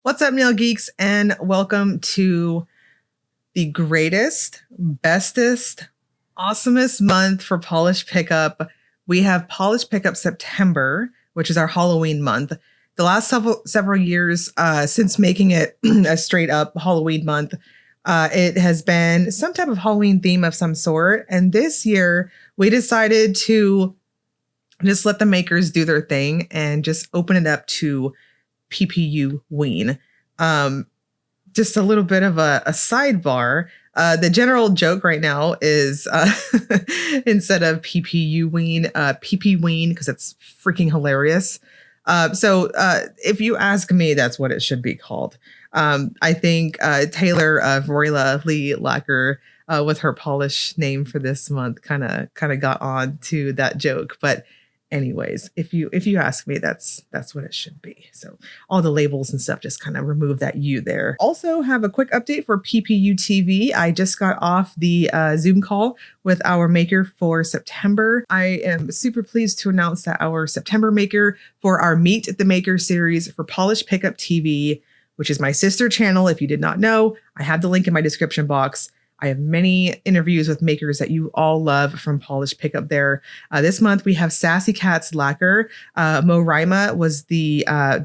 What's up, nail geeks, and welcome to the greatest, bestest, awesomest month for polish pickup. We have polish pickup September, which is our Halloween month. The last several years since making it a straight up Halloween month, it has been some type of Halloween theme of some sort. And this year we decided to just let the makers do their thing and just open it up to PPUWeen. Just a little bit of a sidebar. The general joke right now is instead of PPUWeen, PPUWeen, because it's freaking hilarious. So if you ask me, that's what it should be called. I think Taylor of Royla Lee Lacquer with her polish name for this month kind of got on to that joke. But anyways, if you ask me, that's what it should be. So all the labels and stuff, just kind of remove that U there. Also have a quick update for PPU TV. I just got off the Zoom call with our maker for September. I am super pleased to announce that our September maker for our Meet the Maker series for Polish Pickup TV, which is my sister channel. If you did not know, I have the link in my description box. I have many interviews with makers that you all love from Polish Pickup there. This month we have Sassy Cat's Lacquer. Mo Rima was the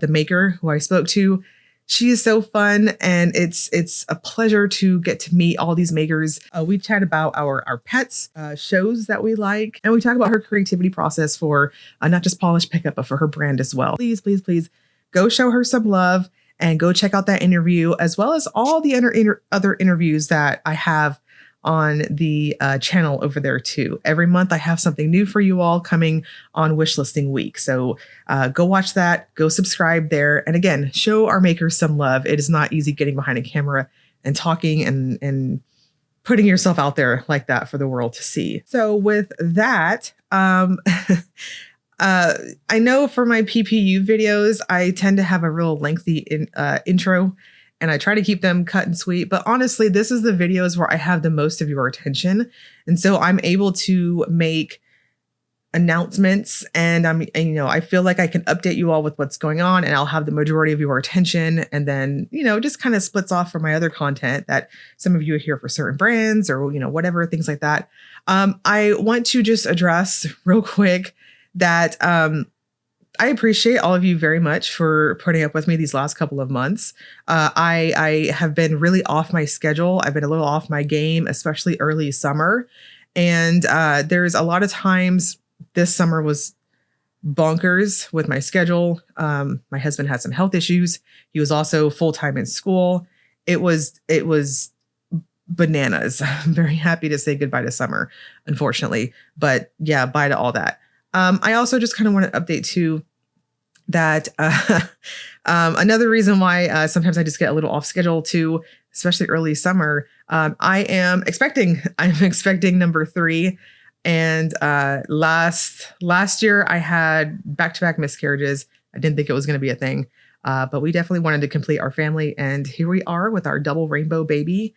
maker who I spoke to. She is so fun, and it's a pleasure to get to meet all these makers. We chat about our pets, shows that we like, and we talk about her creativity process for not just Polish Pickup, but for her brand as well. Please, please, please go show her some love. And go check out that interview, as well as all the other interviews that I have on the channel over there too. Every month I have something new for you all coming on wishlisting week. So go watch that, go subscribe there. And again, show our makers some love. It is not easy getting behind a camera and talking and putting yourself out there like that for the world to see. So with that, I know for my PPU videos, I tend to have a real lengthy intro, and I try to keep them cut and sweet. But honestly, this is the videos where I have the most of your attention. And so I'm able to make announcements, and I feel like I can update you all with what's going on, and I'll have the majority of your attention. And then, just kind of splits off from my other content that some of you are here for certain brands or, whatever, things like that. I want to just address real quick that I appreciate all of you very much for putting up with me these last couple of months. I have been really off my schedule. I've been a little off my game, especially early summer. And there's a lot of times this summer was bonkers with my schedule. My husband had some health issues. He was also full-time in school. It was bananas. I'm very happy to say goodbye to summer, unfortunately. But yeah, bye to all that. I also just kind of want to update too that another reason why sometimes I just get a little off schedule too, especially early summer. I'm expecting number 3. And last year I had back-to-back miscarriages. I didn't think it was going to be a thing, but we definitely wanted to complete our family. And here we are with our double rainbow baby.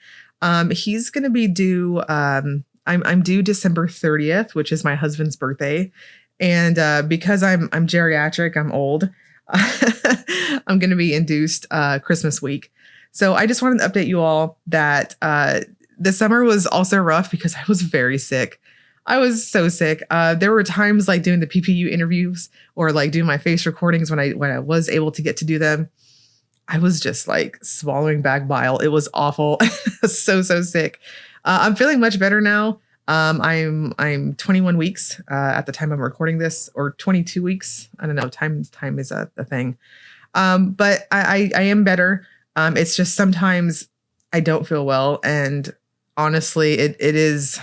He's going to be due, I'm due December 30th, which is my husband's birthday. And because I'm geriatric, I'm old, I'm going to be induced Christmas week. So I just wanted to update you all that the summer was also rough because I was very sick. I was so sick. There were times like doing the PPU interviews or like doing my face recordings when I was able to get to do them. I was just like swallowing back bile. It was awful. I was so sick. I'm feeling much better now. I'm 21 weeks at the time I'm recording this, or 22 weeks. I don't know. Time is a thing. But I am better. It's just sometimes I don't feel well. And honestly, it is,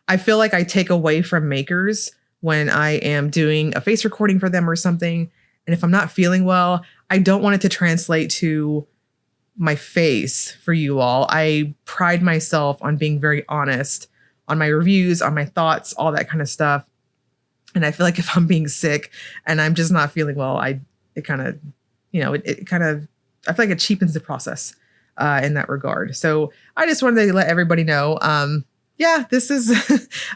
I feel like I take away from makers when I am doing a face recording for them or something. And if I'm not feeling well, I don't want it to translate to my face for you all. I pride myself on being very honest on my reviews, on my thoughts, all that kind of stuff. And I feel like if I'm being sick and I'm just not feeling well, I feel like it cheapens the process in that regard. So I just wanted to let everybody know, yeah, this is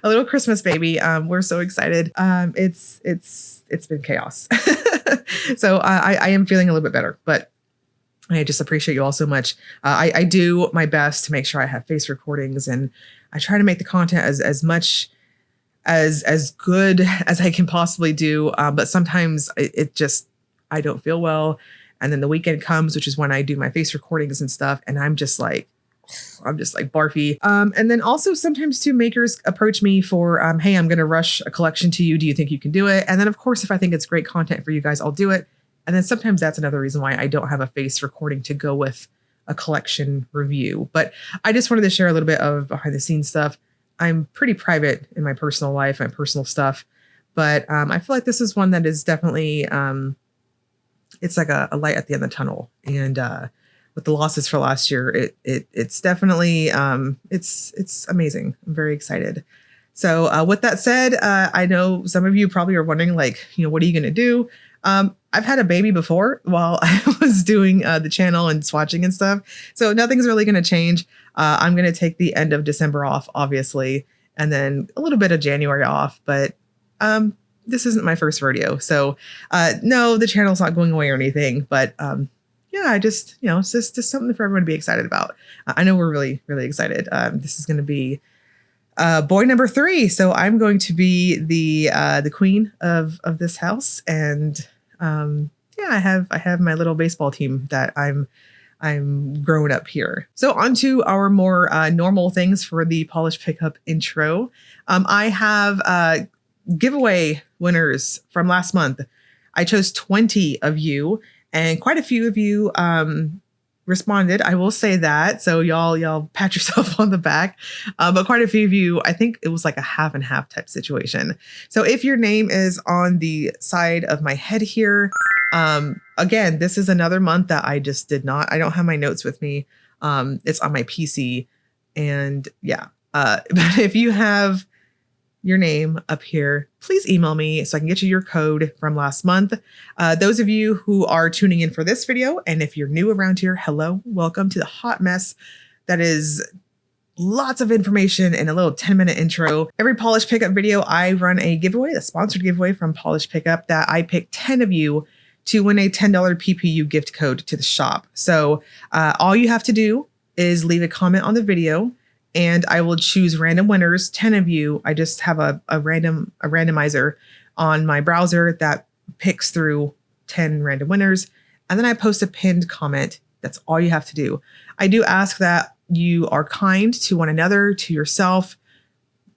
a little Christmas baby. We're so excited. It's been chaos. So I am feeling a little bit better, but I just appreciate you all so much. I do my best to make sure I have face recordings, and I try to make the content as much as good as I can possibly do. But sometimes it just, I don't feel well. And then the weekend comes, which is when I do my face recordings and stuff. And I'm just like barfy. And then also sometimes too, makers approach me for, hey, I'm going to rush a collection to you. Do you think you can do it? And then of course, if I think it's great content for you guys, I'll do it. And then sometimes that's another reason why I don't have a face recording to go with a collection review. But I just wanted to share a little bit of behind the scenes stuff. I'm pretty private in my personal life, my personal stuff. But I feel like this is one that is definitely, it's like a light at the end of the tunnel. And with the losses for last year, it's definitely, it's amazing. I'm very excited. So with that said, I know some of you probably are wondering, like, what are you going to do? I've had a baby before while I was doing the channel and swatching and stuff. So nothing's really going to change. I'm going to take the end of December off, obviously, and then a little bit of January off. But this isn't my first rodeo. So no, the channel's not going away or anything. But yeah, I just, it's just something for everyone to be excited about. I know we're really, really excited. This is going to be boy number 3. So I'm going to be the queen of this house. And yeah, I have my little baseball team that I'm growing up here. So on to our more normal things for the Polish Pickup intro. I have giveaway winners from last month. I chose 20 of you, and quite a few of you responded. I will say that. So y'all pat yourself on the back. But quite a few of you, I think it was like a half and half type situation. So if your name is on the side of my head here, again, this is another month that I just did not, I don't have my notes with me. It's on my PC, and yeah. But if you have your name up here, please email me so I can get you your code from last month. Those of you who are tuning in for this video, and if you're new around here, hello, welcome to the hot mess that is lots of information in a little 10-minute intro. Every Polish Pickup video, I run a giveaway, a sponsored giveaway from Polish Pickup, that I pick 10 of you to win a $10 PPU gift code to the shop. So all you have to do is leave a comment on the video, and I will choose random winners, 10 of you. I just have a randomizer on my browser that picks through 10 random winners. And then I post a pinned comment. That's all you have to do. I do ask that you are kind to one another, to yourself.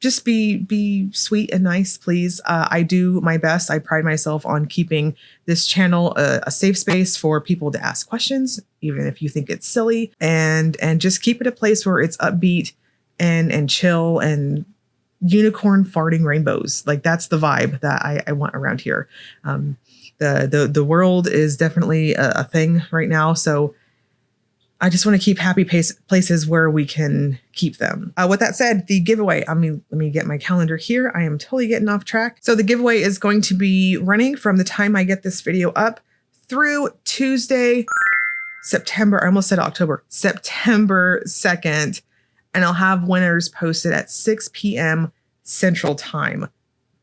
Just be sweet and nice, please. I do my best. I pride myself on keeping this channel a safe space for people to ask questions, even if you think it's silly, and just keep it a place where it's upbeat and chill and unicorn farting rainbows. Like, that's the vibe that I want around here. The world is definitely a thing right now. So I just want to keep happy places where we can keep them. With that said, the giveaway, let me get my calendar here. I am totally getting off track. So the giveaway is going to be running from the time I get this video up through Tuesday, September 2nd. And I'll have winners posted at 6 p.m. Central Time.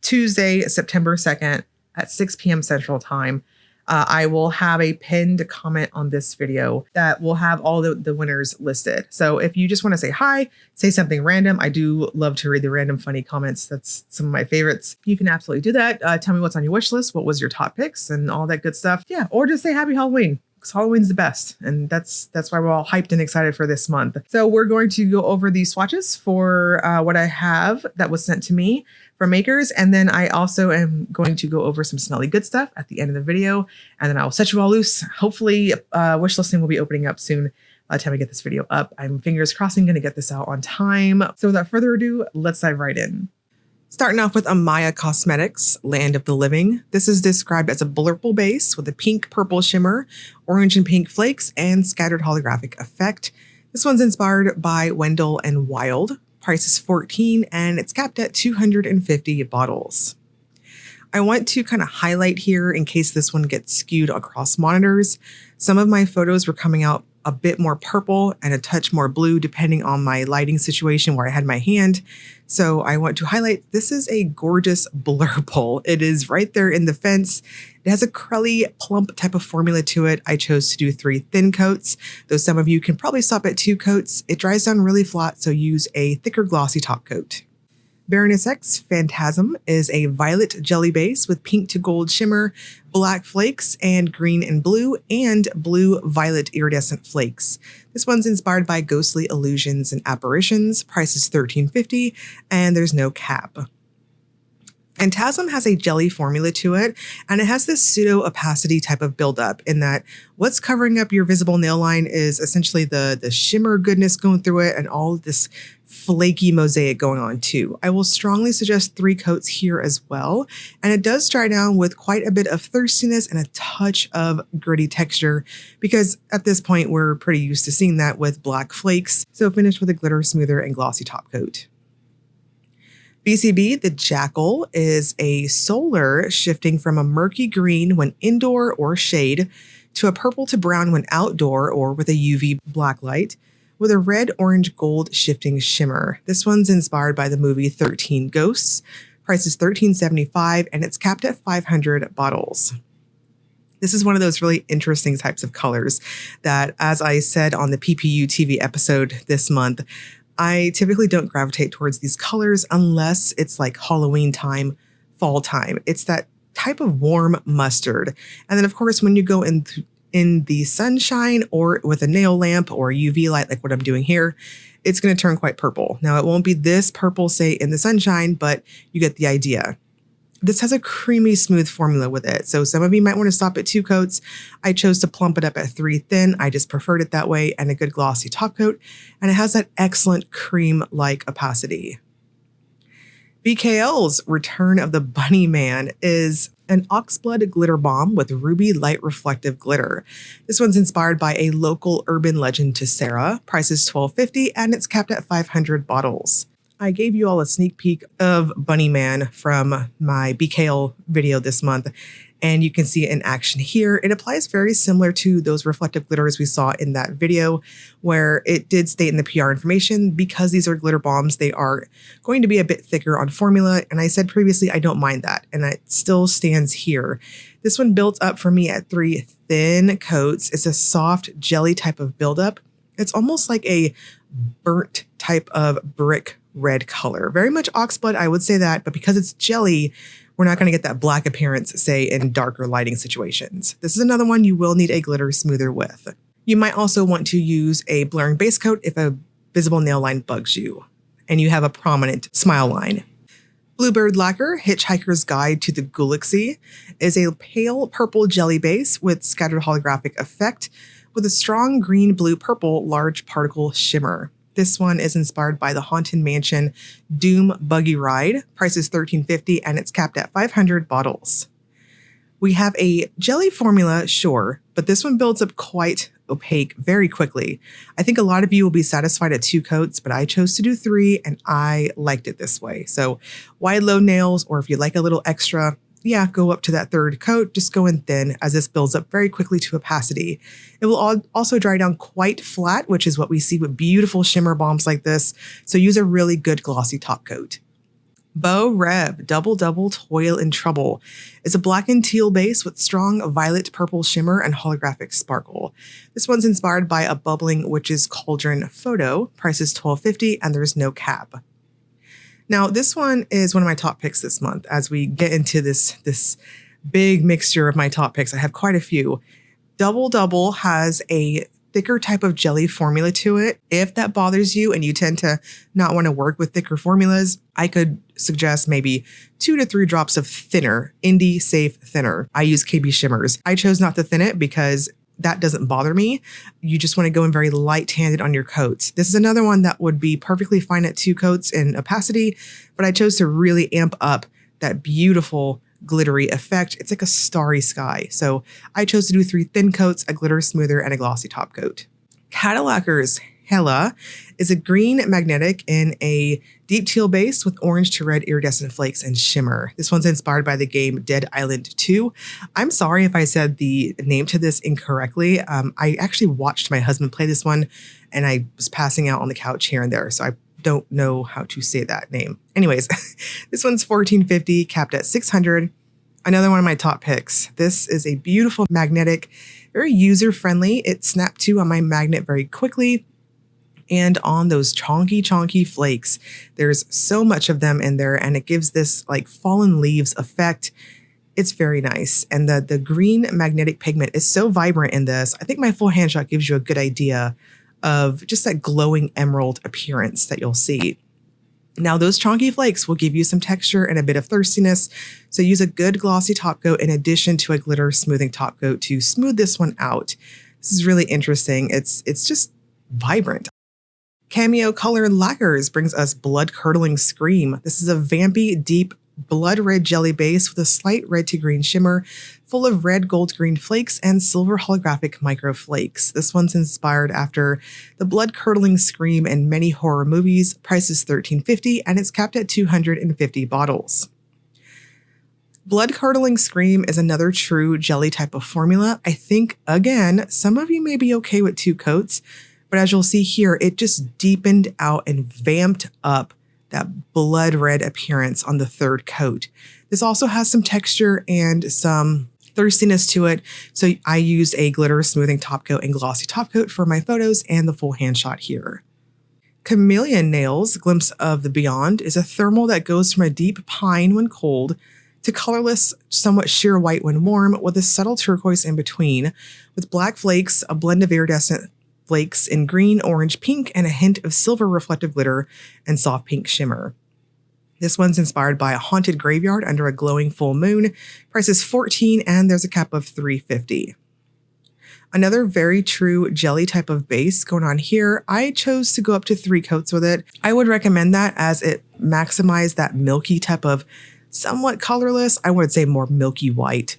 Tuesday, September 2nd at 6 p.m. Central Time. I will have a pinned comment on this video that will have all the winners listed. So if you just want to say hi, say something random. I do love to read the random funny comments. That's some of my favorites. You can absolutely do that. Tell me what's on your wish list. What was your top picks and all that good stuff. Yeah. Or just say happy Halloween. Halloween's the best, and that's why we're all hyped and excited for this month. So we're going to go over these swatches for what I have that was sent to me from makers, and then I also am going to go over some smelly good stuff at the end of the video, and then I'll set you all loose. Hopefully wish listing will be opening up soon by the time I get this video up. I'm fingers crossing going to get this out on time. So without further ado, let's dive right in. Starting off with Ahmya Cosmetics, Land of the Living. This is described as a blurple base with a pink purple shimmer, orange and pink flakes, and scattered holographic effect. This one's inspired by Wendell and Wild. Price is $14, and it's capped at 250 bottles. I want to kind of highlight here in case this one gets skewed across monitors. Some of my photos were coming out a bit more purple and a touch more blue depending on my lighting situation where I had my hand. So I want to highlight this is a gorgeous blurple. It is right there in the fence. It has a curly, plump type of formula to it. I chose to do 3 thin coats, though some of you can probably stop at 2 coats. It dries down really flat, so use a thicker glossy top coat. Baroness X Phantasm is a violet jelly base with pink to gold shimmer, black flakes, and green and blue-violet iridescent flakes. This one's inspired by ghostly illusions and apparitions. Price is $13.50, and there's no cap. Phantasm has a jelly formula to it, and it has this pseudo opacity type of buildup in that what's covering up your visible nail line is essentially the shimmer goodness going through it and all this flaky mosaic going on too. I will strongly suggest 3 coats here as well, and it does dry down with quite a bit of thirstiness and a touch of gritty texture because at this point we're pretty used to seeing that with black flakes. So finish with a glitter smoother and glossy top coat. BCB, the Jackal, is a solar shifting from a murky green when indoor or shade to a purple to brown when outdoor or with a UV black light with a red, orange, gold shifting shimmer. This one's inspired by the movie 13 Ghosts. Price is $13.75 and it's capped at 500 bottles. This is one of those really interesting types of colors that, as I said on the PPU TV episode this month, I typically don't gravitate towards these colors unless it's like Halloween time, fall time. It's that type of warm mustard. And then of course, when you go in the sunshine or with a nail lamp or UV light, like what I'm doing here, it's going to turn quite purple. Now it won't be this purple, say in the sunshine, but you get the idea. This has a creamy, smooth formula with it. So some of you might want to stop at 2 coats. I chose to plump it up at 3 thin. I just preferred it that way, and a good glossy top coat. And it has that excellent cream-like opacity. BKL's Return of the Bunnyman is an oxblood glitter bomb with ruby light reflective glitter. This one's inspired by a local urban legend to Sarah. Price is $12.50 and it's capped at 500 bottles. I gave you all a sneak peek of Bunnyman from my BKL video this month, and you can see it in action here. It applies very similar to those reflective glitters we saw in that video, where it did state in the PR information, because these are glitter bombs, they are going to be a bit thicker on formula. And I said previously, I don't mind that, and it still stands here. This one built up for me at 3 thin coats. It's a soft jelly type of buildup. It's almost like a burnt type of brick red color. Very much oxblood, I would say that, but because it's jelly, we're not going to get that black appearance, say, in darker lighting situations. This is another one you will need a glitter smoother with. You might also want to use a blurring base coat if a visible nail line bugs you and you have a prominent smile line. Bluebird Lacquer, Hitchhiker's Guide to the Ghoulaxy, is a pale purple jelly base with scattered holographic effect with a strong green, blue, purple large particle shimmer. This one is inspired by the Haunted Mansion Doom Buggy Ride. Price is $13.50 and it's capped at 500 bottles. We have a jelly formula, sure, but this one builds up quite opaque very quickly. I think a lot of you will be satisfied at 2 coats, but I chose to do 3 and I liked it this way. So wide low nails, or if you like a little extra, yeah, go up to that 3rd coat, just go in thin as this builds up very quickly to opacity. It will also dry down quite flat, which is what we see with beautiful shimmer bombs like this. So use a really good glossy top coat. Beaux Rêves Double Toil in Trouble is a black and teal base with strong violet purple shimmer and holographic sparkle. This one's inspired by a bubbling witch's cauldron photo. Price is $12.50 and there's no cap. Now, this one is one of my top picks this month. As we get into this big mixture of my top picks, I have quite a few. Double has a thicker type of jelly formula to it. If that bothers you and you tend to not want to work with thicker formulas, I could suggest maybe 2 to 3 drops of thinner, indie safe thinner. I use KBShimmers. I chose not to thin it because that doesn't bother me. You just want to go in very light-handed on your coats. This is another one that would be perfectly fine at 2 coats in opacity, but I chose to really amp up that beautiful glittery effect. It's like a starry sky. So I chose to do 3 thin coats, a glitter smoother, and a glossy top coat. Cadillacquer's Hella is a green magnetic in a deep teal base with orange to red iridescent flakes and shimmer. This one's inspired by the game Dead Island 2. I'm sorry if I said the name to this incorrectly. I actually watched my husband play this one and I was passing out on the couch here and there, so I don't know how to say that name. Anyways, this one's $14.50, capped at $600. Another one of my top picks. This is a beautiful magnetic, very user-friendly. It snapped to on my magnet very quickly. And on those chonky flakes, there's so much of them in there, and it gives this like fallen leaves effect. It's very nice. And the green magnetic pigment is so vibrant in this. I think my full hand shot gives you a good idea of just that glowing emerald appearance that you'll see. Now, those chonky flakes will give you some texture and a bit of thirstiness, so use a good glossy top coat in addition to a glitter smoothing top coat to smooth this one out. This is really interesting. It's just vibrant. Cameo Color Lacquers brings us Blood Curdling Scream. This is a vampy, deep, blood red jelly base with a slight red to green shimmer, full of red, gold, green flakes and silver holographic micro flakes. This one's inspired after the blood curdling scream in many horror movies. Price is $13.50 and it's capped at 250 bottles. Blood Curdling Scream is another true jelly type of formula. I think, again, some of you may be okay with 2 coats, but as you'll see here, it just deepened out and vamped up that blood red appearance on the 3rd coat. This also has some texture and some thirstiness to it, so I used a glitter smoothing top coat and glossy top coat for my photos and the full hand shot here. Chameleon Nails Glimpse of the Beyond is a thermal that goes from a deep pine when cold to colorless, somewhat sheer white when warm, with a subtle turquoise in between, with black flakes, a blend of iridescent flakes in green, orange, pink, and a hint of silver reflective glitter and soft pink shimmer. This one's inspired by a haunted graveyard under a glowing full moon. Price is $14 and there's a cap of $3.50. Another very true jelly type of base going on here. I chose to go up to 3 coats with it. I would recommend that as it maximized that milky type of somewhat colorless, I would say more milky white,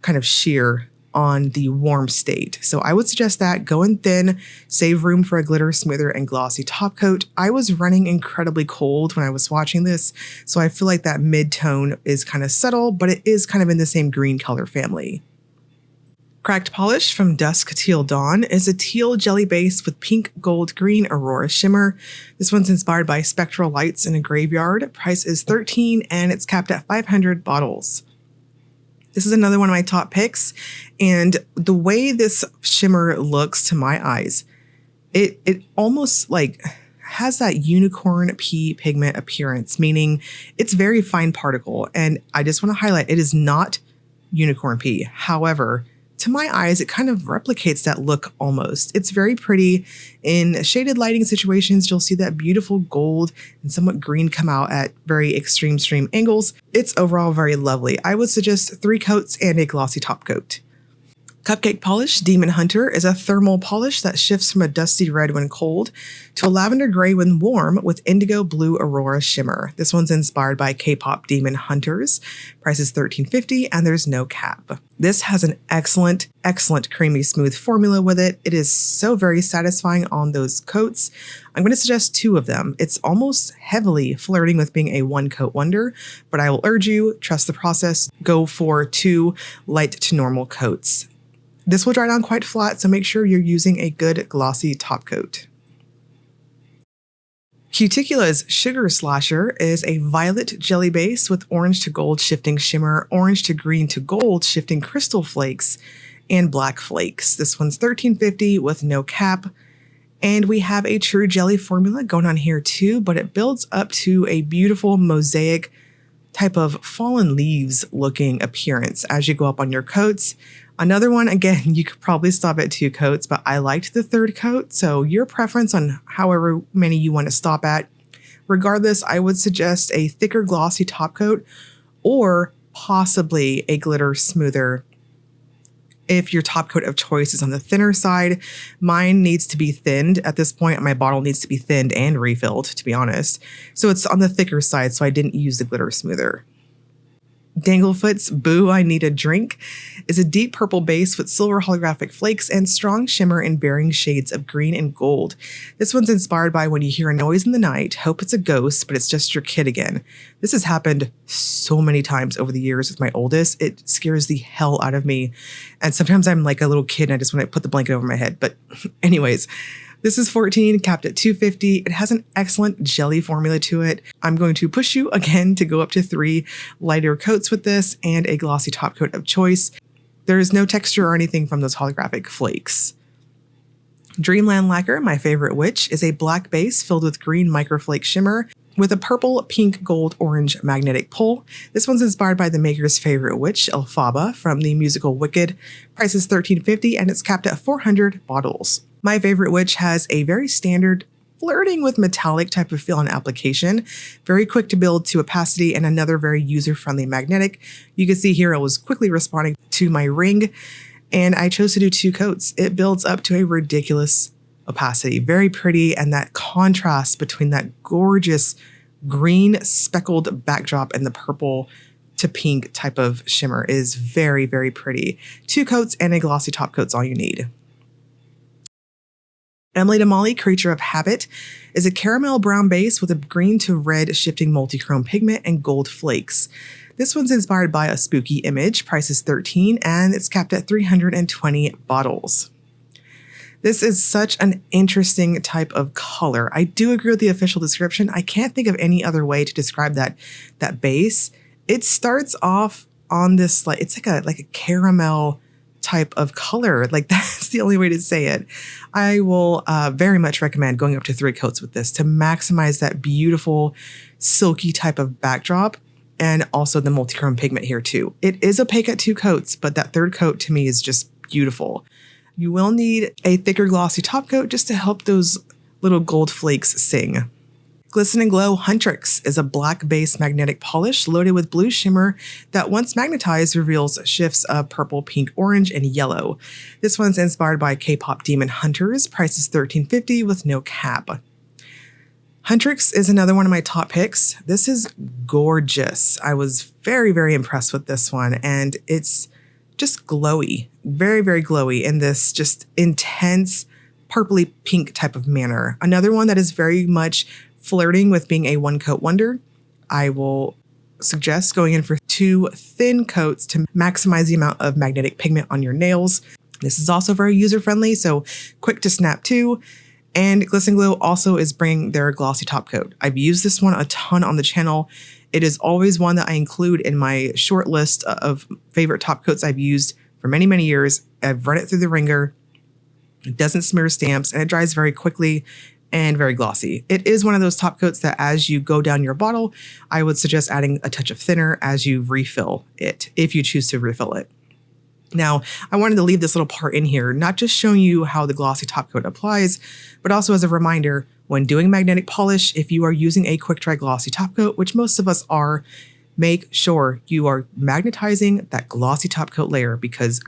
kind of sheer on the warm state. So I would suggest that. Go in thin, save room for a glitter smoother and glossy top coat. I was running incredibly cold when I was watching this, so I feel like that mid-tone is kind of subtle, but it is kind of in the same green color family. Cracked Polish from Dusk Teal Dawn is a teal jelly base with pink, gold, green aurora shimmer. This one's inspired by spectral lights in a graveyard. Price is $13 and it's capped at 500 bottles. This is another one of my top picks, and the way this shimmer looks to my eyes, it almost like has that unicorn pea pigment appearance, meaning it's very fine particle, and I just want to highlight it is not unicorn pea. However, to my eyes, it kind of replicates that look almost. It's very pretty. In shaded lighting situations, you'll see that beautiful gold and somewhat green come out at very extreme angles. It's overall very lovely. I would suggest 3 coats and a glossy top coat. Cupcake Polish Demon Hunter is a thermal polish that shifts from a dusty red when cold to a lavender gray when warm with indigo blue aurora shimmer. This one's inspired by K-pop Demon Hunters. Price is $13.50 and there's no cap. This has an excellent creamy smooth formula with it. It is so very satisfying on those coats. I'm going to suggest 2 of them. It's almost heavily flirting with being a 1-coat wonder, but I will urge you, trust the process, go for 2 light to normal coats. This will dry down quite flat, so make sure you're using a good glossy top coat. Cuticula's Sugar Slasher is a violet jelly base with orange to gold shifting shimmer, orange to green to gold shifting crystal flakes, and black flakes. This one's $13.50 with no cap. And we have a true jelly formula going on here too, but it builds up to a beautiful mosaic type of fallen leaves looking appearance as you go up on your coats. Another one, again, you could probably stop at 2 coats, but I liked the 3rd coat, so your preference on however many you want to stop at. Regardless, I would suggest a thicker glossy top coat or possibly a glitter smoother if your top coat of choice is on the thinner side. Mine needs to be thinned at this point. My bottle needs to be thinned and refilled, to be honest. So it's on the thicker side, so I didn't use the glitter smoother. Danglefoot's Boo, I Need a Drink is a deep purple base with silver holographic flakes and strong shimmer in varying shades of green and gold. This one's inspired by when you hear a noise in the night, hope it's a ghost, but it's just your kid again. This has happened so many times over the years with my oldest. It scares the hell out of me. And sometimes I'm like a little kid and I just want to put the blanket over my head. But anyways, this is 14, capped at 250. It has an excellent jelly formula to it. I'm going to push you again to go up to 3 lighter coats with this and a glossy top coat of choice. There is no texture or anything from those holographic flakes. Dreamland Lacquer, my favorite witch, is a black base filled with green microflake shimmer with a purple, pink, gold, orange magnetic pull. This one's inspired by the maker's favorite witch, Elphaba, from the musical Wicked. Price is $13.50 and it's capped at 400 bottles. My favorite witch has a very standard flirting with metallic type of feel on application, very quick to build to opacity, and another very user-friendly magnetic. You can see here I was quickly responding to my ring, and I chose to do 2 coats. It builds up to a ridiculous opacity, very pretty, and that contrast between that gorgeous green speckled backdrop and the purple to pink type of shimmer is very, very pretty. 2 coats and a glossy top coat's all you need. Emily Damali, Creature of Habit, is a caramel brown base with a green to red shifting multichrome pigment and gold flakes. This one's inspired by a spooky image. Price is $13 and it's capped at 320 bottles. This is such an interesting type of color. I do agree with the official description. I can't think of any other way to describe that base. It starts off on this, like, it's like a caramel type of color. Like, that's the only way to say it. I will very much recommend going up to 3 coats with this to maximize that beautiful silky type of backdrop and also the multichrome pigment here too. It is opaque at 2 coats, but that 3rd coat to me is just beautiful. You will need a thicker glossy top coat just to help those little gold flakes sing. Glisten and Glow Huntrix is a black base magnetic polish loaded with blue shimmer that once magnetized reveals shifts of purple, pink, orange, and yellow. This one's inspired by K-pop demon hunters. Price is $13.50 with no cap. Huntrix is another one of my top picks. This is gorgeous. I was very, very impressed with this one, and it's just glowy, very, very glowy in this just intense purpley pink type of manner. Another one that is very much flirting with being a 1-coat wonder. I will suggest going in for 2 thin coats to maximize the amount of magnetic pigment on your nails. This is also very user-friendly, so quick to snap too. And Glisten Glow also is bringing their glossy top coat. I've used this one a ton on the channel. It is always one that I include in my short list of favorite top coats I've used for many, many years. I've run it through the ringer. It doesn't smear stamps, and it dries very quickly and very glossy. It is one of those top coats that as you go down your bottle, I would suggest adding a touch of thinner as you refill it, if you choose to refill it. Now, I wanted to leave this little part in here, not just showing you how the glossy top coat applies, but also as a reminder, when doing magnetic polish, if you are using a quick dry glossy top coat, which most of us are, make sure you are magnetizing that glossy top coat layer, because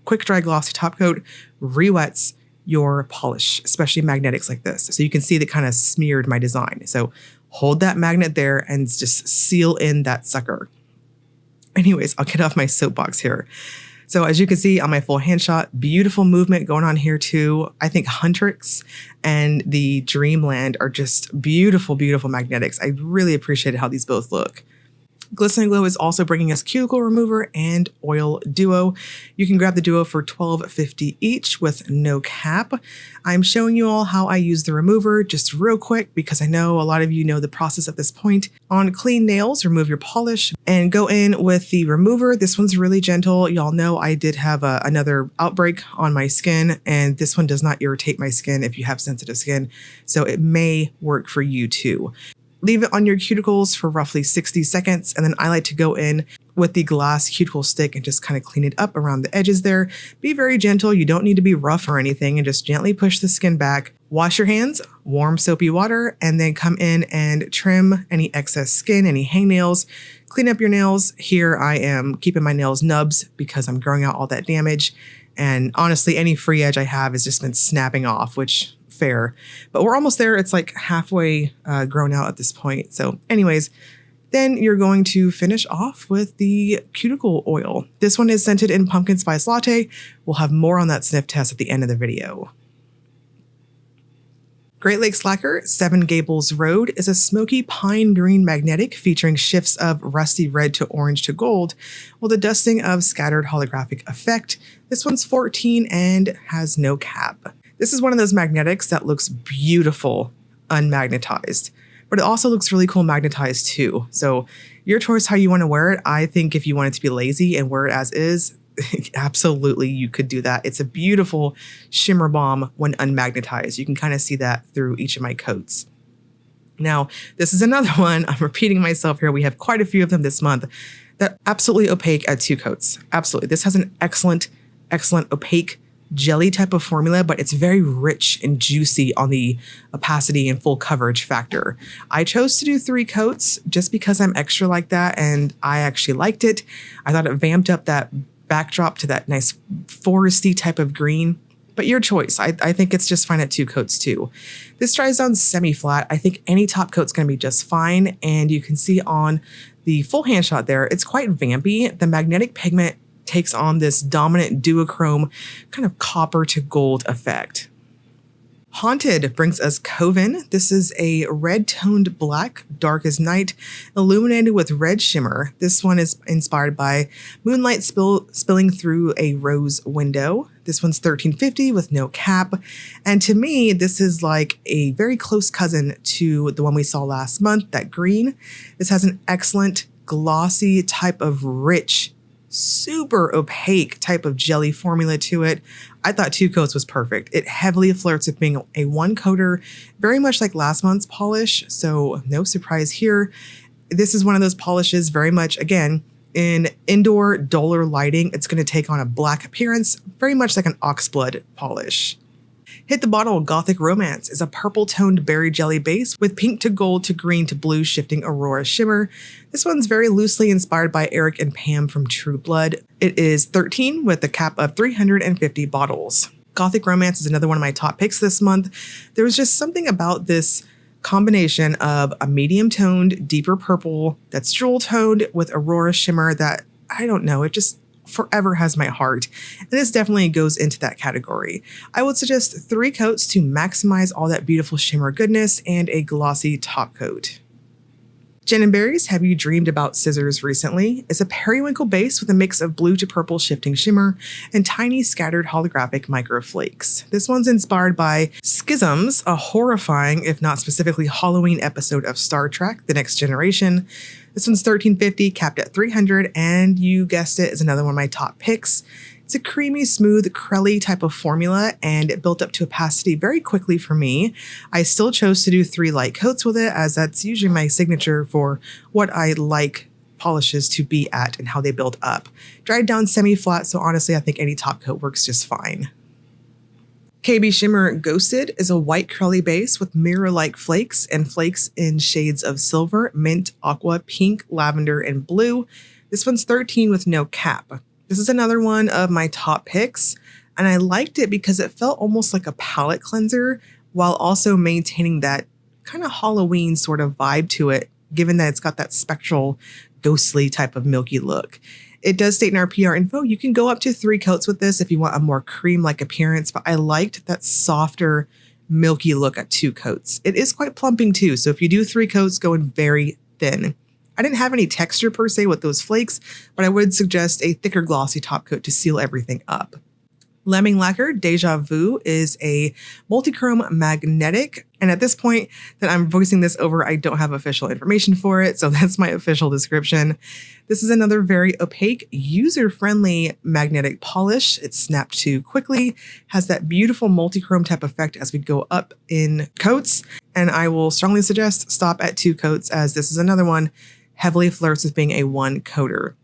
quick dry glossy top coat re-wets your polish, especially magnetics like this. So you can see that kind of smeared my design. So hold that magnet there and just seal in that sucker. Anyways, I'll get off my soapbox here. So as you can see on my full hand shot, beautiful movement going on here too. I think Huntrix and the Dreamland are just beautiful, beautiful magnetics. I really appreciated how these both look. Glisten and Glow is also bringing us cuticle remover and oil duo. You can grab the duo for $12.50 each with no cap. I'm showing you all how I use the remover just real quick because I know a lot of you know the process at this point. On clean nails, remove your polish and go in with the remover. This one's really gentle. Y'all know I did have another outbreak on my skin, and this one does not irritate my skin if you have sensitive skin, so it may work for you too. Leave it on your cuticles for roughly 60 seconds, and then I like to go in with the glass cuticle stick and just kind of clean it up around the edges there. Be very gentle. You don't need to be rough or anything, and just gently push the skin back. Wash your hands, warm soapy water, and then come in and trim any excess skin, any hangnails. Clean up your nails. Here I am keeping my nails nubs because I'm growing out all that damage. And honestly, any free edge I have has just been snapping off, which fair, but we're almost there. It's like halfway grown out at this point. So anyways, Then you're going to finish off with the Cuticle oil. This one is scented in pumpkin spice latte. We'll have more on that sniff test at the end of the video. Great Lakes Lacquer 7 Gables Road is a smoky pine green magnetic featuring shifts of rusty red to orange to gold with a dusting of scattered holographic effect. This one's 14 and has no cap. This is one of those magnetics that looks beautiful unmagnetized, but it also looks really cool magnetized too. So your choice how you want to wear it. I think if you want it to be lazy and wear it as is, absolutely you could do that. It's a beautiful shimmer bomb when unmagnetized. You can kind of see that through each of my coats. Now, this is another one. I'm repeating myself here. We have quite a few of them this month. They're absolutely opaque at 2 coats. Absolutely. This has an excellent opaque jelly type of formula, but it's very rich and juicy on the opacity and full coverage factor. I chose to do 3 coats just because I'm extra like that, and I actually liked it. I thought it vamped up that backdrop to that nice foresty type of green, but your choice. I think it's just fine at 2 coats too. This dries down semi-flat. I think any top coat's going to be just fine, and you can see on the full hand shot there, it's quite vampy. The magnetic pigment takes on this dominant duochrome kind of copper to gold effect. Haunted brings us Coven. This is a red-toned black, dark as night, illuminated with red shimmer. This one is inspired by moonlight spilling through a rose window. This one's $13.50 with no cap. And to me, this is like a very close cousin to the one we saw last month, that green. This has an excellent glossy type of rich, super opaque type of jelly formula to it. I thought 2 coats was perfect. It heavily flirts with being a 1-coater, very much like last month's polish, so no surprise here. This is one of those polishes very much, again, in indoor duller lighting. It's going to take on a black appearance, very much like an oxblood polish. Hit the Bottle Gothic Romance is a purple-toned berry jelly base with pink to gold to green to blue shifting aurora shimmer. This one's very loosely inspired by Eric and Pam from True Blood. It is 13 with a cap of 350 bottles. Gothic Romance is another one of my top picks this month. There was just something about this combination of a medium-toned, deeper purple that's jewel-toned with aurora shimmer that, I don't know, it just forever has my heart, and this definitely goes into that category. I would suggest 3 coats to maximize all that beautiful shimmer goodness and a glossy top coat. Gin and Berries Have You Dreamed About Scissors Recently is a periwinkle base with a mix of blue to purple shifting shimmer and tiny scattered holographic microflakes. This one's inspired by Schisms, a horrifying, if not specifically Halloween episode of Star Trek: The Next Generation. This one's $13.50, capped at 300, and you guessed it, is another one of my top picks. It's a creamy, smooth, crelly type of formula, and it built up to opacity very quickly for me. I still chose to do 3 light coats with it, as that's usually my signature for what I like polishes to be at and how they build up. Dried down semi-flat, so honestly, I think any top coat works just fine. KBShimmer Ghosted is a white curly base with mirror-like flakes and flakes in shades of silver, mint, aqua, pink, lavender, and blue. This one's 13 with no cap. This is another one of my top picks, and I liked it because it felt almost like a palette cleanser while also maintaining that kind of Halloween sort of vibe to it, given that it's got that spectral, ghostly type of milky look. It does state in our PR info, you can go up to 3 coats with this if you want a more cream-like appearance, but I liked that softer, milky look at 2 coats. It is quite plumping too, so if you do 3 coats, go in very thin. I didn't have any texture per se with those flakes, but I would suggest a thicker glossy top coat to seal everything up. Lemming Lacquer Deja Vu is a multichrome magnetic, and at this point that I'm voicing this over, I don't have official information for it, so that's my official description. This is another very opaque, user-friendly magnetic polish. It's snapped to quickly, has that beautiful multichrome type effect as we go up in coats, and I will strongly suggest stop at 2 coats, as this is another one heavily flirts with being a 1-coater.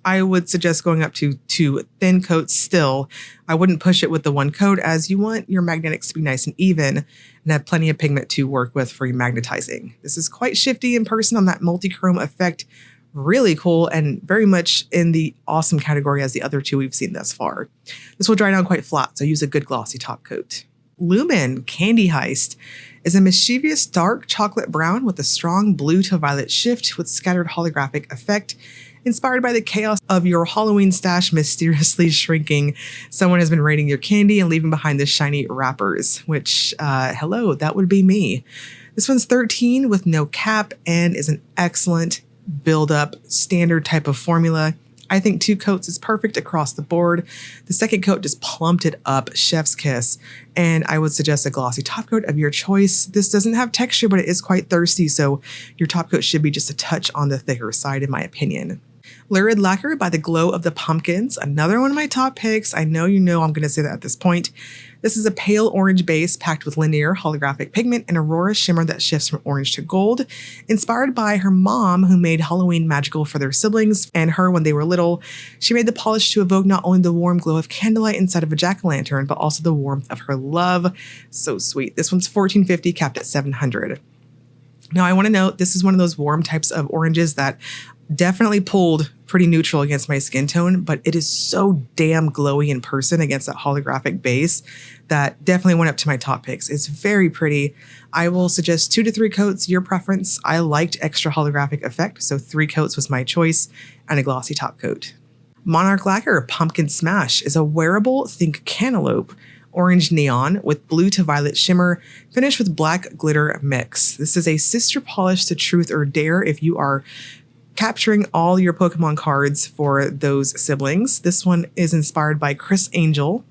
I would suggest going up to 2 thin coats still. I wouldn't push it with the 1 coat, as you want your magnetics to be nice and even and have plenty of pigment to work with for your magnetizing. This is quite shifty in person on that multi-chrome effect. Really cool and very much in the awesome category as the other 2 we've seen thus far. This will dry down quite flat, so use a good glossy top coat. Lumen Candy Heist is a mischievous dark chocolate brown with a strong blue to violet shift with scattered holographic effect, inspired by the chaos of your Halloween stash mysteriously shrinking. Someone has been raiding your candy and leaving behind the shiny wrappers, which, hello, that would be me. This one's 13 with no cap and is an excellent build-up standard type of formula. I think 2 coats is perfect across the board. The second coat just plumped it up, chef's kiss. And I would suggest a glossy top coat of your choice. This doesn't have texture, but it is quite thirsty, so your top coat should be just a touch on the thicker side, in my opinion. Lurid Lacquer by the Glow of the Pumpkins, another one of my top picks. I know you know I'm going to say that at this point. This is a pale orange base packed with linear holographic pigment and aurora shimmer that shifts from orange to gold, inspired by her mom who made Halloween magical for their siblings and her when they were little. She made the polish to evoke not only the warm glow of candlelight inside of a jack-o'-lantern, but also the warmth of her love. So sweet. This one's $14.50, capped at $700. Now I want to note this is one of those warm types of oranges that definitely pulled pretty neutral against my skin tone, but it is so damn glowy in person against that holographic base that definitely went up to my top picks. It's very pretty. I will suggest 2 to 3 coats, your preference. I liked extra holographic effect, so 3 coats was my choice and a glossy top coat. Monarch Lacquer Pumpkin Smash is a wearable, think cantaloupe, orange neon with blue to violet shimmer, finished with black glitter mix. This is a sister polish to Truth or Dare if you are capturing all your Pokemon cards for those siblings. This one is inspired by Criss Angel,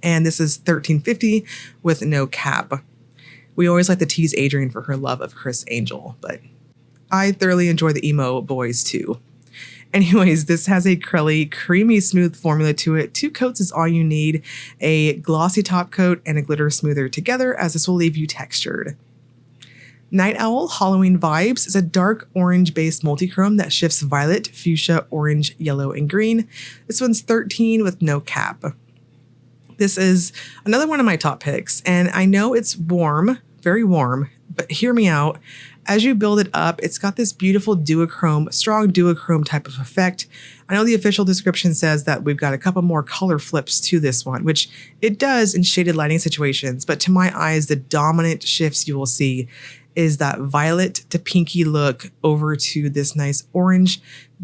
and this is $13.50 with no cap. We always like to tease Adrienne for her love of Criss Angel, but I thoroughly enjoy the emo boys too. Anyways, this has a curly, creamy, smooth formula to it. 2 coats is all you need. A glossy top coat and a glitter smoother together, as this will leave you textured. Night Owl Halloween Vibes is a dark orange-based multichrome that shifts violet, fuchsia, orange, yellow, and green. This one's $13 with no cap. This is another one of my top picks, and I know it's warm, very warm, but hear me out. As you build it up, it's got this beautiful duochrome, strong duochrome type of effect. I know the official description says that we've got a couple more color flips to this one, which it does in shaded lighting situations, but to my eyes, the dominant shifts you will see is that violet to pinky look over to this nice orange,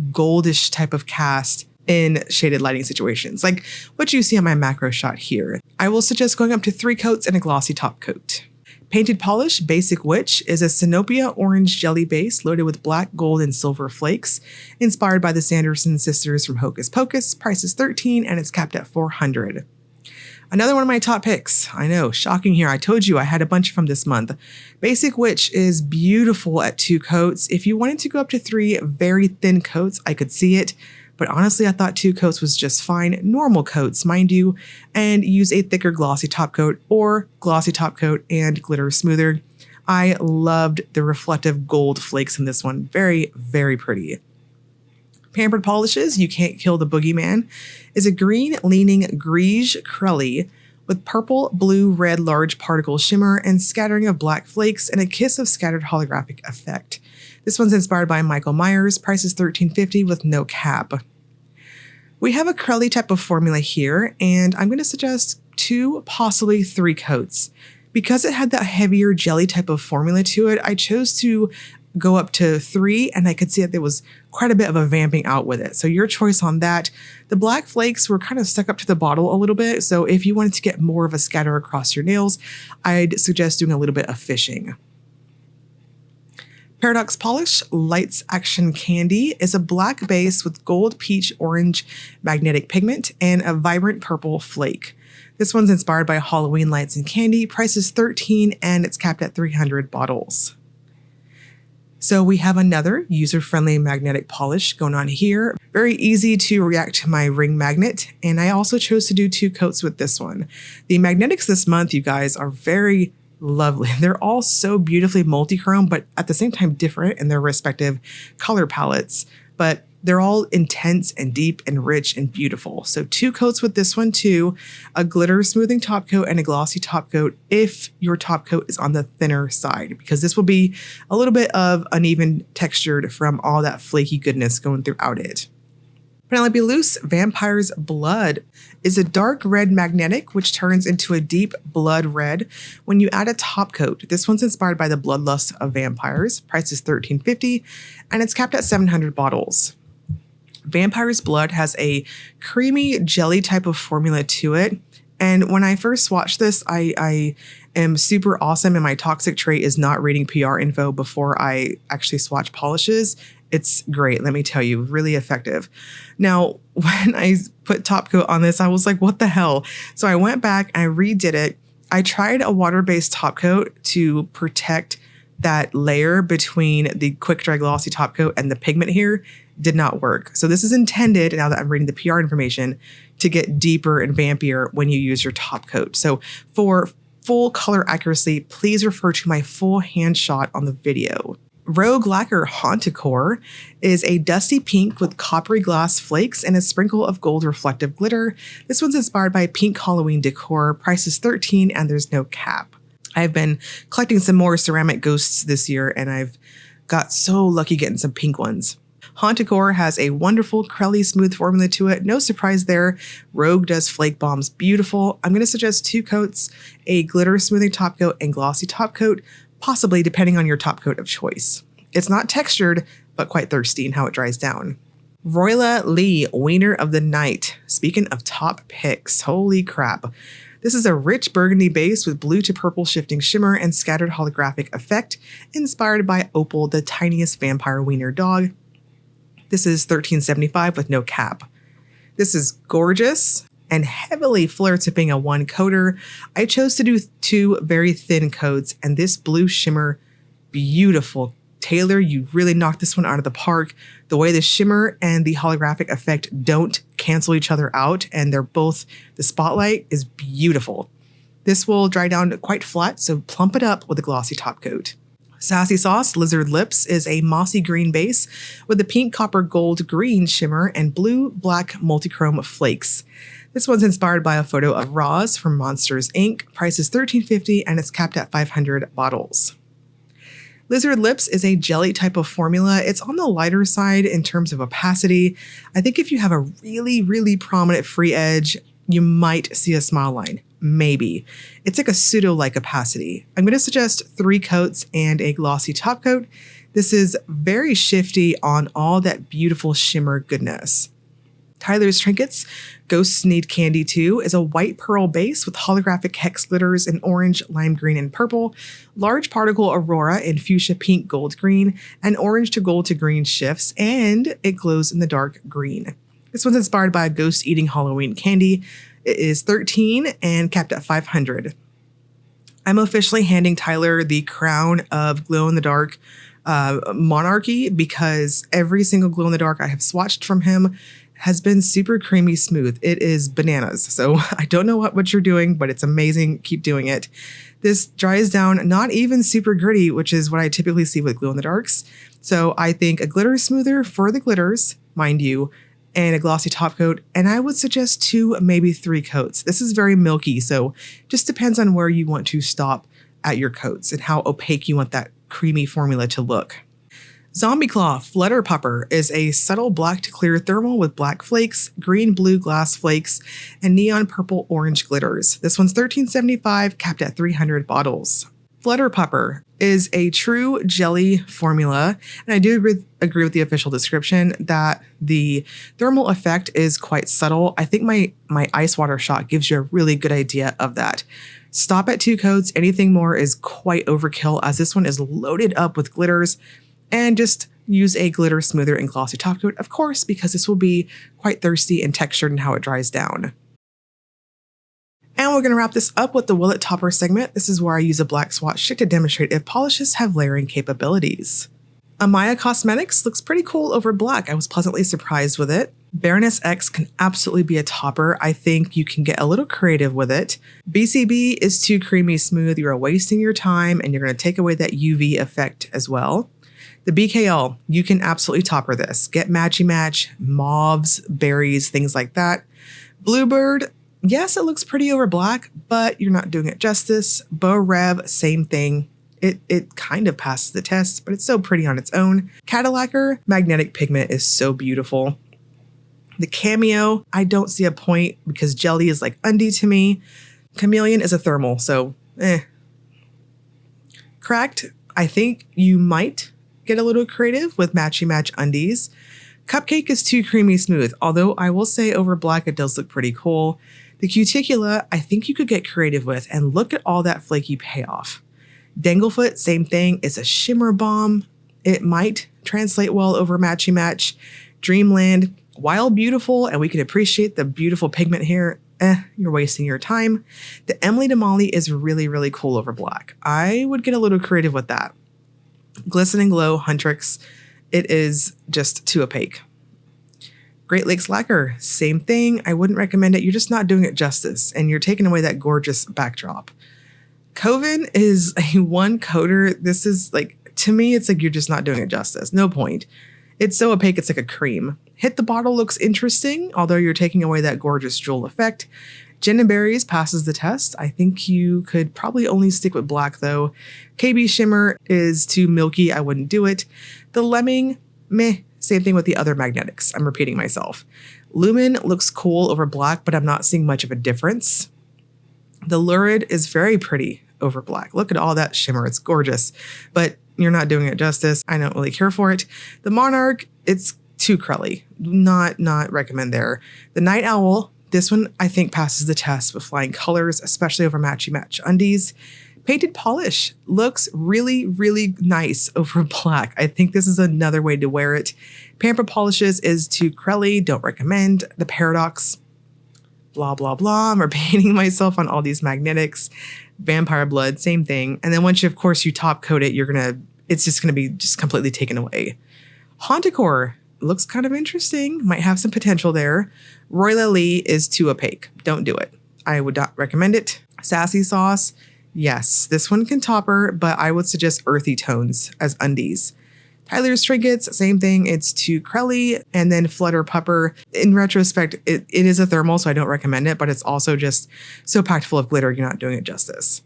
goldish type of cast in shaded lighting situations, like what you see on my macro shot here. I will suggest going up to 3 coats and a glossy top coat. Painted Polish Basic Witch is a Sinopia orange jelly base loaded with black, gold, and silver flakes, inspired by the Sanderson sisters from Hocus Pocus. Price is $13 and it's capped at $400. Another one of my top picks. I know, shocking here. I told you I had a bunch from this month. Basic Witch is beautiful at 2 coats. If you wanted to go up to 3 very thin coats, I could see it. But honestly, I thought 2 coats was just fine. Normal coats, mind you, and use a thicker glossy top coat or glossy top coat and glitter smoother. I loved the reflective gold flakes in this one. Very, very pretty. Pampered Polishes You Can't Kill the Boogeyman is a green leaning greige crelly with purple, blue, red large particle shimmer and scattering of black flakes and a kiss of scattered holographic effect. This one's inspired by Michael Myers. Price is $13.50 with no cap. We have a crelly type of formula here, and I'm going to suggest 2, possibly 3 coats. Because it had that heavier jelly type of formula to it, I chose to go up to 3, and I could see that there was quite a bit of a vamping out with it. So your choice on that. The black flakes were kind of stuck up to the bottle a little bit, so if you wanted to get more of a scatter across your nails, I'd suggest doing a little bit of fishing. Paradox Polish Lights Action Candy is a black base with gold, peach, orange magnetic pigment and a vibrant purple flake. This one's inspired by Halloween lights and candy. Price is $13 and it's capped at 300 bottles. So we have another user-friendly magnetic polish going on here. Very easy to react to my ring magnet, and I also chose to do 2 coats with this one. The magnetics this month, you guys, are very lovely. They're all so beautifully multi-chrome, but at the same time different in their respective color palettes. But they're all intense and deep and rich and beautiful. So 2 coats with this one too, a glitter smoothing top coat and a glossy top coat if your top coat is on the thinner side, because this will be a little bit of uneven textured from all that flaky goodness going throughout it. Penelope Loose Vampire's Blood is a dark red magnetic which turns into a deep blood red when you add a top coat. This one's inspired by the bloodlust of vampires. Price is $13.50 and it's capped at 700 bottles. Vampire's Blood has a creamy jelly type of formula to it. And when I first swatched this, I am super awesome and my toxic trait is not reading PR info before I actually swatch polishes. It's great, let me tell you, really effective. Now, when I put top coat on this, I was like, what the hell? So I went back and I redid it. I tried a water-based top coat to protect that layer between the quick dry glossy top coat and the pigment here. Did not work. So this is intended, now that I'm reading the PR information, to get deeper and vampier when you use your top coat. So for full color accuracy, please refer to my full hand shot on the video. Rogue Lacquer Haunticor is a dusty pink with coppery glass flakes and a sprinkle of gold reflective glitter. This one's inspired by pink Halloween decor. Price is $13 and there's no cap. I've been collecting some more ceramic ghosts this year and I've got so lucky getting some pink ones. Haunticor has a wonderful crelly smooth formula to it. No surprise there. Rogue does flake bombs beautiful. I'm going to suggest 2 coats, a glitter smoothing top coat and glossy top coat, possibly depending on your top coat of choice. It's not textured, but quite thirsty in how it dries down. Royla Lee, Wiener of the Night. Speaking of top picks, holy crap. This is a rich burgundy base with blue to purple shifting shimmer and scattered holographic effect, inspired by Opal, the tiniest vampire wiener dog. This is $13.75 with no cap. This is gorgeous and heavily flare tipping a 1 coater. I chose to do 2 very thin coats and this blue shimmer, beautiful. Taylor, you really knocked this one out of the park. The way the shimmer and the holographic effect don't cancel each other out and they're both, the spotlight is beautiful. This will dry down quite flat, so plump it up with a glossy top coat. Sassy Sauce Lizard Lips is a mossy green base with a pink copper gold green shimmer and blue black multichrome flakes. This one's inspired by a photo of Roz from Monsters Inc. Price is $13.50 and it's capped at 500 bottles. Lizard Lips is a jelly type of formula. It's on the lighter side in terms of opacity. I think if you have a really, really prominent free edge, you might see a smile line. Maybe. It's like a pseudo-like opacity. I'm going to suggest 3 coats and a glossy top coat. This is very shifty on all that beautiful shimmer goodness. Tyler's Trinkets Ghosts Need Candy 2 is a white pearl base with holographic hex glitters in orange, lime green, and purple, large particle aurora in fuchsia pink, gold, green, and orange to gold to green shifts, and it glows in the dark green. This one's inspired by a ghost eating Halloween candy. It is $13 and capped at 500. I'm officially handing Tyler the crown of glow-in-the-dark monarchy because every single glow-in-the-dark I have swatched from him has been super creamy smooth. It is bananas. So I don't know what you're doing, but it's amazing. Keep doing it. This dries down not even super gritty, which is what I typically see with glow-in-the-darks. So I think a glitter smoother for the glitters, mind you, and a glossy top coat, and I would suggest 2, maybe 3 coats. This is very milky, so just depends on where you want to stop at your coats and how opaque you want that creamy formula to look. Zombie Claw Flutter Pupper is a subtle black to clear thermal with black flakes, green-blue glass flakes, and neon purple orange glitters. This one's $13.75, capped at 300 bottles. Flutter Pupper is a true jelly formula, and I do agree with the official description that the thermal effect is quite subtle. I think my ice water shot gives you a really good idea of that. Stop at 2 coats. Anything more is quite overkill as this one is loaded up with glitters, and just use a glitter smoother and glossy top coat, of course, because this will be quite thirsty and textured in how it dries down. And we're going to wrap this up with the Will It Topper segment. This is where I use a black swatch stick to demonstrate if polishes have layering capabilities. Ahmya Cosmetics looks pretty cool over black. I was pleasantly surprised with it. Baroness X can absolutely be a topper. I think you can get a little creative with it. BCB is too creamy smooth. You're wasting your time and you're going to take away that UV effect as well. The BKL, you can absolutely topper this. Get matchy match, mauves, berries, things like that. Bluebird, yes, it looks pretty over black, but you're not doing it justice. Beaux Rêves, same thing. It kind of passes the test, but it's so pretty on its own. Cadillacquer magnetic pigment is so beautiful. The Cameo, I don't see a point because jelly is like undie to me. Chamaeleon is a thermal, so Cracked, I think you might get a little creative with matchy match undies. Cupcake is too creamy smooth, although I will say over black it does look pretty cool. The Cuticula, I think you could get creative with, and look at all that flaky payoff. Danglefoot, same thing, it's a shimmer bomb. It might translate well over matchy match. Dreamland, while beautiful, and we can appreciate the beautiful pigment here, you're wasting your time. The Emily de Molly is really, really cool over black. I would get a little creative with that. Glisten and Glow, Huntrix, it is just too opaque. Great Lakes Lacquer, same thing. I wouldn't recommend it. You're just not doing it justice, and you're taking away that gorgeous backdrop. Coven is a one coater. This is like, to me, it's like you're just not doing it justice. No point. It's so opaque, it's like a cream. Hit the Bottle looks interesting, although you're taking away that gorgeous jewel effect. Gin and Berries passes the test. I think you could probably only stick with black though. KBShimmer is too milky, I wouldn't do it. The Lemming, meh, same thing with the other magnetics. I'm repeating myself. Lumen looks cool over black, but I'm not seeing much of a difference. The Lurid is very pretty over black. Look at all that shimmer, it's gorgeous, but you're not doing it justice. I don't really care for it. The Monarch, it's too crelly. Not recommend there. The Night Owl, this one I think passes the test with flying colors, especially over matchy match undies. Painted Polish looks really, really nice over black. I think this is another way to wear it. Pamper Polishes is too crelly, don't recommend. The Paradox, blah, blah, blah. I'm repeating myself on all these magnetics. Vampire Blood, same thing. And then once you, of course, you top coat it, it's just gonna be just completely taken away. Haunticor looks kind of interesting, might have some potential there. Royal Lee is too opaque, don't do it. I would not recommend it. Sassy Sauce, yes, this one can topper, but I would suggest earthy tones as undies. Tyler's Trinkets, same thing, it's too crelly. And then Flutter Pupper, in retrospect, it is a thermal, so I don't recommend it, but it's also just so packed full of glitter, you're not doing it justice.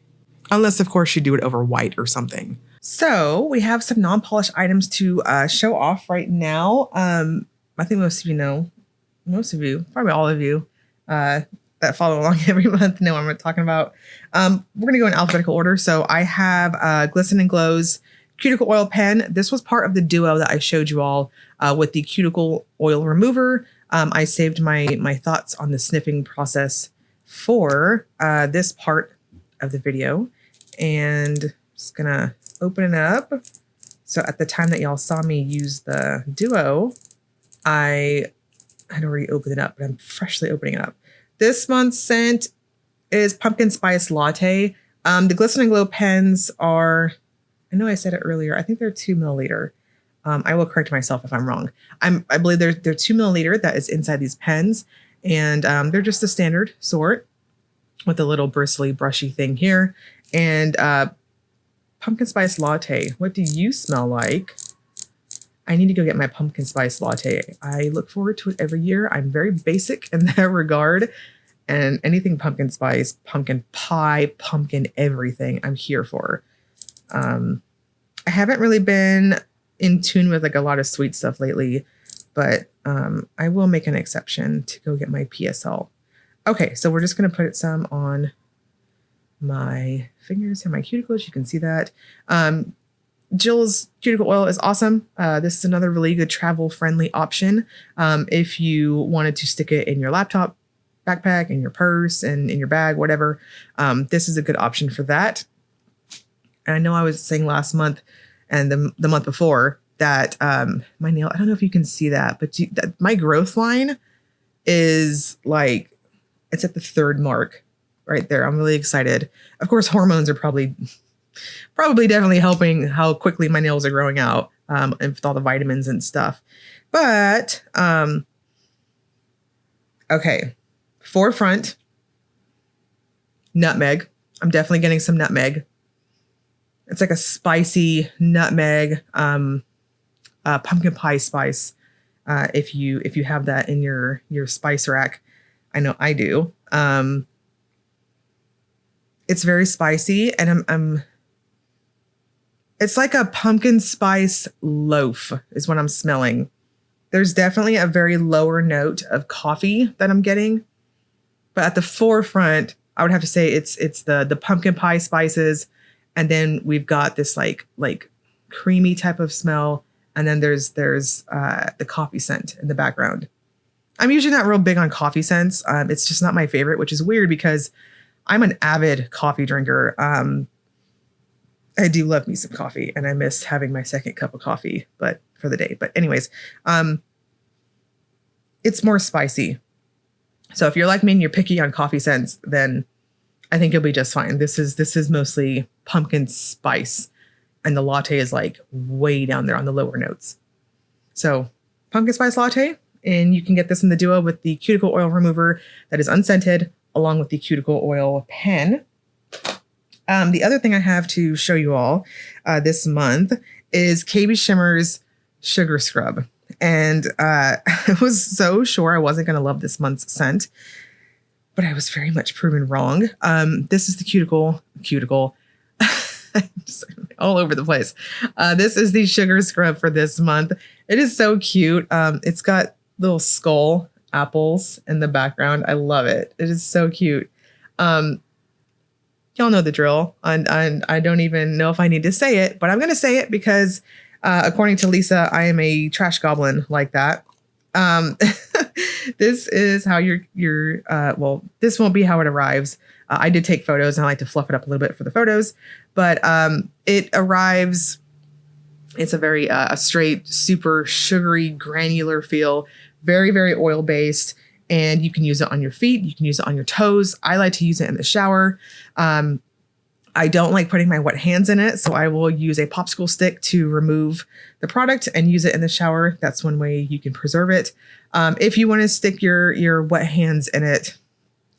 Unless, of course, you do it over white or something. So we have some non-polished items to show off right now. I think most of you, probably all of you that follow along every month know what I'm talking about. We're going to go in alphabetical order. So I have Glisten and Glow's Cuticle Oil Pen. This was part of the duo that I showed you all with the Cuticle Oil Remover. I saved my thoughts on the sniffing process for this part of the video. And just going to open it up. So at the time that y'all saw me use the duo, I had already opened it up, but I'm freshly opening it up. This month's scent is Pumpkin Spice Latte. The Glisten and Glow pens are, I know I said it earlier, I think they're 2 milliliter. I will correct myself if I'm wrong. I believe they're 2 milliliter that is inside these pens, and they're just the standard sort with a little bristly, brushy thing here. And Pumpkin Spice Latte, what do you smell like? I need to go get my Pumpkin Spice Latte. I look forward to it every year. I'm very basic in that regard. And anything pumpkin spice, pumpkin pie, pumpkin everything, I'm here for. I haven't really been in tune with like a lot of sweet stuff lately, but I will make an exception to go get my PSL. Okay, so we're just going to put some on my fingers and my cuticles. You can see that. Jill's cuticle oil is awesome. This is another really good travel-friendly option. If you wanted to stick it in your laptop, backpack, in your purse, and in your bag, whatever, this is a good option for that. And I know I was saying last month and the month before that my nail, I don't know if you can see that, but my growth line is like, it's at the 3rd mark right there. I'm really excited. Of course, hormones are probably definitely helping how quickly my nails are growing out, and with all the vitamins and stuff. But, okay. Forefront, nutmeg. I'm definitely getting some nutmeg. It's like a spicy nutmeg, pumpkin pie spice. If you have that in your spice rack, I know I do. It's very spicy, and it's like a pumpkin spice loaf is what I'm smelling. There's definitely a very lower note of coffee that I'm getting. But at the forefront, I would have to say it's the pumpkin pie spices. And then we've got this like creamy type of smell. And then there's the coffee scent in the background. I'm usually not real big on coffee scents. It's just not my favorite, which is weird because I'm an avid coffee drinker. I do love me some coffee, and I miss having my second cup of coffee, but for the day. But anyways, it's more spicy. So if you're like me and you're picky on coffee scents, then I think you'll be just fine. This is mostly pumpkin spice, and the latte is like way down there on the lower notes. So pumpkin spice latte, and you can get this in the duo with the cuticle oil remover that is unscented, along with the cuticle oil pen. The other thing I have to show you all this month is KBShimmer's Sugar Scrub. And I was so sure I wasn't going to love this month's scent, but I was very much proven wrong. This is the cuticle. Just all over the place. This is the Sugar Scrub for this month. It is so cute. It's got little skull apples in the background. I love it. It is so cute. Y'all know the drill. And I don't even know if I need to say it, but I'm going to say it because according to Lisa, I am a trash goblin like that. This is how well, this won't be how it arrives. I did take photos and I like to fluff it up a little bit for the photos, but it arrives. It's a very a straight, super sugary, granular feel, very, very oil based. And you can use it on your feet. You can use it on your toes. I like to use it in the shower. I don't like putting my wet hands in it, so I will use a popsicle stick to remove the product and use it in the shower. That's one way you can preserve it. If you want to stick your wet hands in it,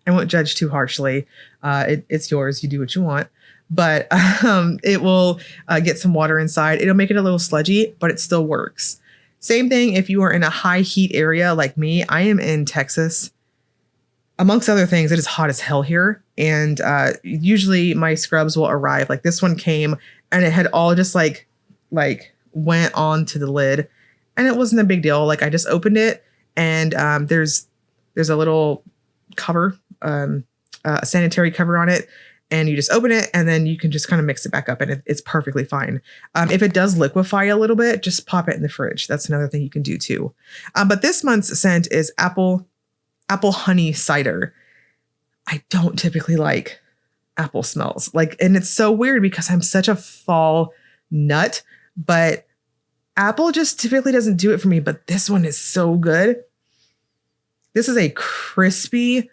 I won't judge too harshly. It's yours. You do what you want. But it will get some water inside. It'll make it a little sludgy, but it still works. Same thing if you are in a high heat area like me. I am in Texas. Amongst other things, it is hot as hell here. And usually my scrubs will arrive. Like this one came and it had all just like went onto the lid. And it wasn't a big deal. Like I just opened it and there's a little cover, a sanitary cover on it. And you just open it and then you can just kind of mix it back up and it's perfectly fine. If it does liquefy a little bit, just pop it in the fridge. That's another thing you can do too. But this month's scent is apple honey cider. I don't typically like apple smells. And it's so weird because I'm such a fall nut, but apple just typically doesn't do it for me. But this one is so good. This is a crispy,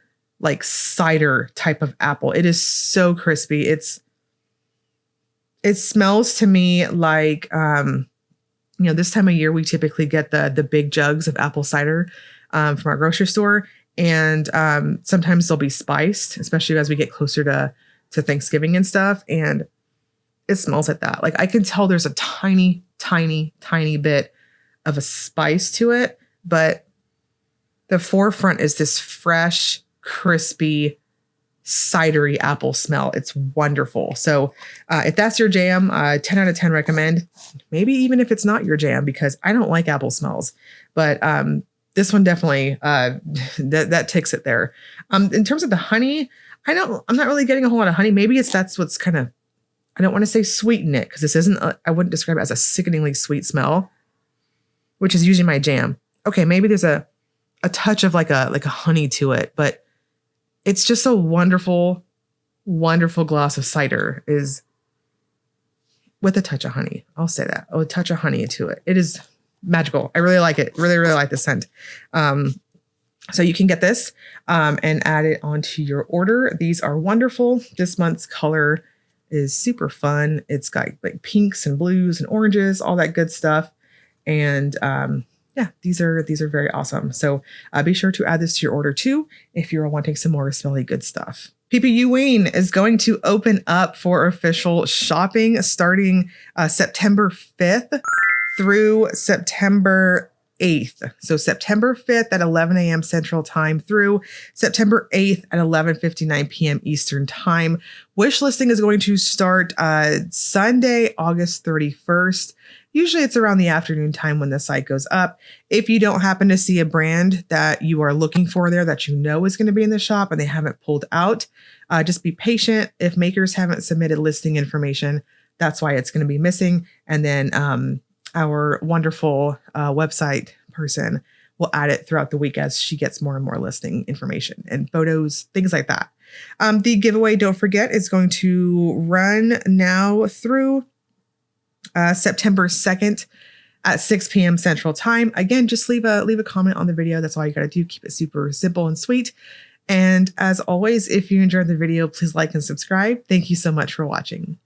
cider type of apple. It is so crispy. It smells to me like, this time of year, we typically get the big jugs of apple cider from our grocery store. And sometimes they'll be spiced, especially as we get closer to Thanksgiving and stuff. And it smells like that. I can tell there's a tiny, tiny, tiny bit of a spice to it. But the forefront is this fresh, crispy, cidery apple smell. It's wonderful. So if that's your jam, 10 out of 10 recommend. Maybe even if it's not your jam, because I don't like apple smells. But this one definitely that ticks it there. In terms of the honey, I'm not really getting a whole lot of honey. Maybe that's what's kind of, I don't want to say sweeten it because this isn't, I wouldn't describe it as a sickeningly sweet smell, which is usually my jam. Okay, maybe there's a touch of like a honey to it, but it's just a wonderful, wonderful glass of cider is with a touch of honey. I'll say that. A touch of honey to it. It is magical. I really like it. Really, really like the scent. So you can get this and add it onto your order. These are wonderful. This month's color is super fun. It's got pinks and blues and oranges, all that good stuff. And yeah, these are very awesome. So be sure to add this to your order too if you're wanting some more smelly good stuff. PPUWeen is going to open up for official shopping starting September 5th through September 8th. So September 5th at 11 a.m. Central Time through September 8th at 11:59 p.m. Eastern Time. Wish listing is going to start Sunday, August 31st. Usually it's around the afternoon time when the site goes up. If you don't happen to see a brand that you are looking for there that you know is going to be in the shop and they haven't pulled out, just be patient. If makers haven't submitted listing information, that's why it's going to be missing. And then our wonderful website person will add it throughout the week as she gets more and more listing information and photos, things like that. The giveaway, don't forget, is going to run now through September 2nd at 6 p.m. Central Time. Again, just leave a comment on the video. That's all you got to do. Keep it super simple and sweet. And as always, if you enjoyed the video, please like and subscribe. Thank you so much for watching.